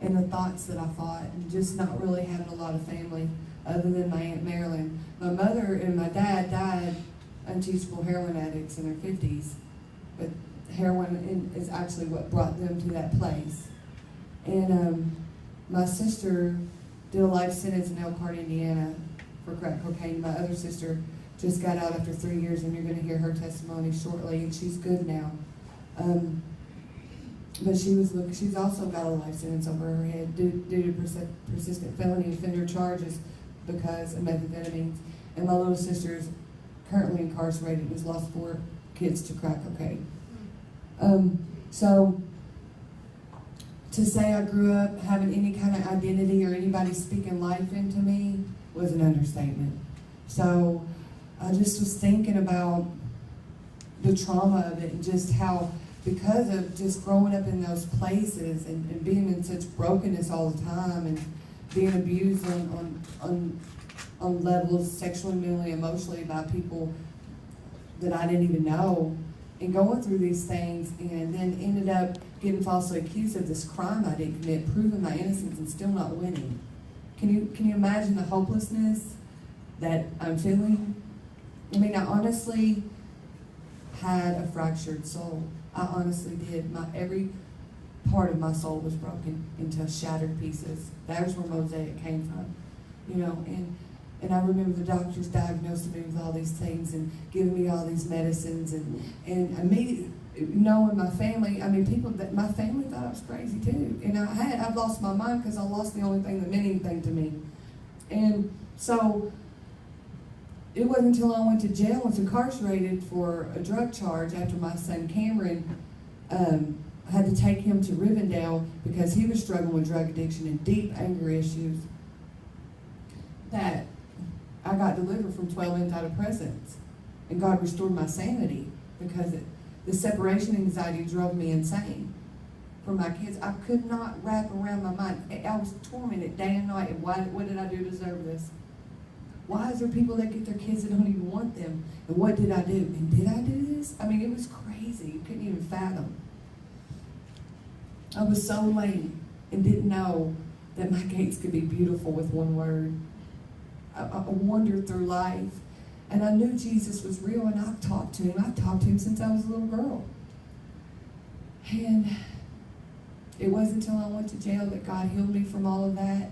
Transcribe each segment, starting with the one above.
and the thoughts that I thought, and just not really having a lot of family other than my Aunt Marilyn. My mother and my dad died unteachable heroin addicts in their 50s, but heroin is actually what brought them to that place. And my sister did a life sentence in Elkhart, Indiana for crack cocaine. My other sister just got out after 3 years, and you're going to hear her testimony shortly, and she's good now. But she's also got a life sentence over her head due to persistent felony offender charges because of methamphetamines. And my little sister is currently incarcerated and has lost 4 kids to crack cocaine. So to say I grew up having any kind of identity or anybody speaking life into me was an understatement. So I just was thinking about the trauma of it and just how, because of just growing up in those places and being in such brokenness all the time and being abused on levels sexually, mentally, emotionally by people that I didn't even know, and going through these things, and then ended up getting falsely accused of this crime I didn't commit, proving my innocence and still not winning. Can you imagine the hopelessness that I'm feeling? I mean, I honestly had a fractured soul. I honestly did. Every part of my soul was broken into shattered pieces. That's where Mosaic came from, you know. And I remember the doctors diagnosing me with all these things and giving me all these medicines, and immediately knowing my family. I mean, my family thought I was crazy too, and I've lost my mind because I lost the only thing that meant anything to me. And so it wasn't until I went to jail and was incarcerated for a drug charge after my son Cameron had to take him to Rivendell because he was struggling with drug addiction and deep anger issues, that I got delivered from 12 antidepressants, and God restored my sanity because the separation anxiety drove me insane for my kids. I could not wrap around my mind. I was tormented day and night. And what did I do to deserve this? Why is there people that get their kids that don't even want them? And what did I do? And did I do this? I mean, it was crazy. You couldn't even fathom. I was so lame and didn't know that my gates could be beautiful with one word. I wandered through life, and I knew Jesus was real, and I've talked to him. I've talked to him since I was a little girl. And it wasn't until I went to jail that God healed me from all of that,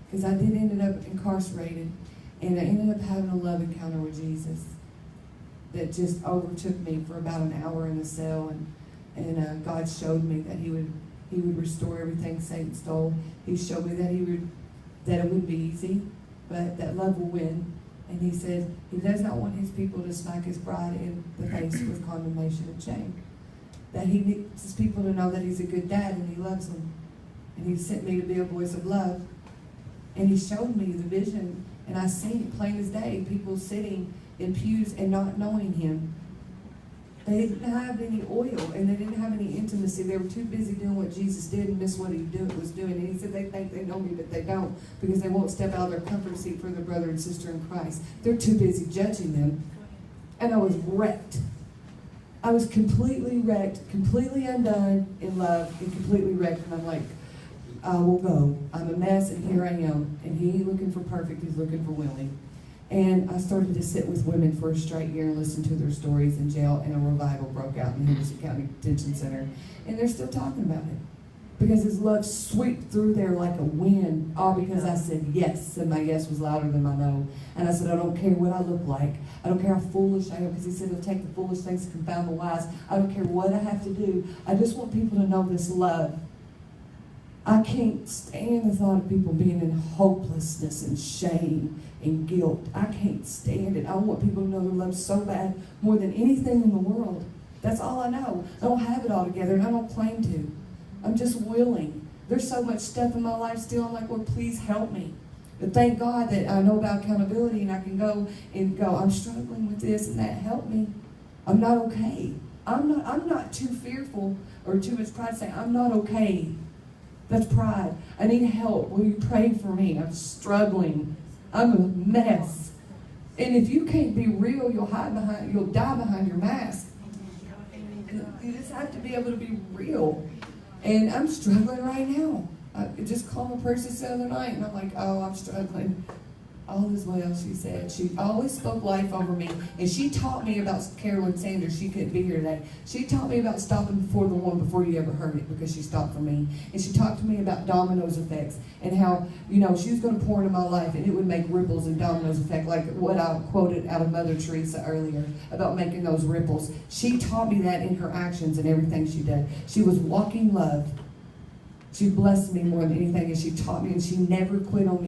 because I did end up incarcerated, and I ended up having a love encounter with Jesus that just overtook me for about an hour in the cell, and God showed me that he would restore everything Satan stole. He showed me that it wouldn't be easy, but that love will win. And he said he does not want his people to smack his bride in the face with condemnation and shame. That he needs his people to know that he's a good dad and he loves them. And he sent me to be a voice of love. And he showed me the vision, and I seen it plain as day, people sitting in pews and not knowing him. They didn't have any oil, and they didn't have any intimacy. They were too busy doing what Jesus did and missed what he was doing. And he said they think they know me, but they don't, because they won't step out of their comfort seat for their brother and sister in Christ. They're too busy judging them. And I was wrecked. I was completely wrecked, completely undone in love, and completely wrecked. And I'm like, I will go. I'm a mess, and here I am. And he ain't looking for perfect, he's looking for willing. And I started to sit with women for a straight year and listen to their stories in jail, and a revival broke out in the Henderson County Detention Center. And they're still talking about it, because his love swept through there like a wind, all because I said yes, and my yes was louder than my no. And I said, I don't care what I look like. I don't care how foolish I am, because he said he'll take the foolish things to confound the wise. I don't care what I have to do. I just want people to know this love. I can't stand the thought of people being in hopelessness and shame and guilt. I can't stand it. I want people to know their love so bad, more than anything in the world. That's all I know. I don't have it all together, and I don't claim to. I'm just willing. There's so much stuff in my life still. I'm like, Lord, please help me. But thank God that I know about accountability, and I can go, I'm struggling with this and that. Help me. I'm not okay. I'm not too fearful or too much pride to say I'm not okay. That's pride. I need help. Will you pray for me? I'm struggling. I'm a mess. And if you can't be real, you'll die behind your mask. You just have to be able to be real. And I'm struggling right now. I just called my priestess the other night, and I'm like, oh, I'm struggling. All is well, she said. She always spoke life over me. And she taught me about Carolyn Sanders. She couldn't be here today. She taught me about stopping before the one before you ever heard it, because she stopped for me. And she talked to me about dominoes effects and how, you know, she was going to pour into my life and it would make ripples and dominoes effect, like what I quoted out of Mother Teresa earlier about making those ripples. She taught me that in her actions and everything she did. She was walking love. She blessed me more than anything, and she taught me, and she never quit on me.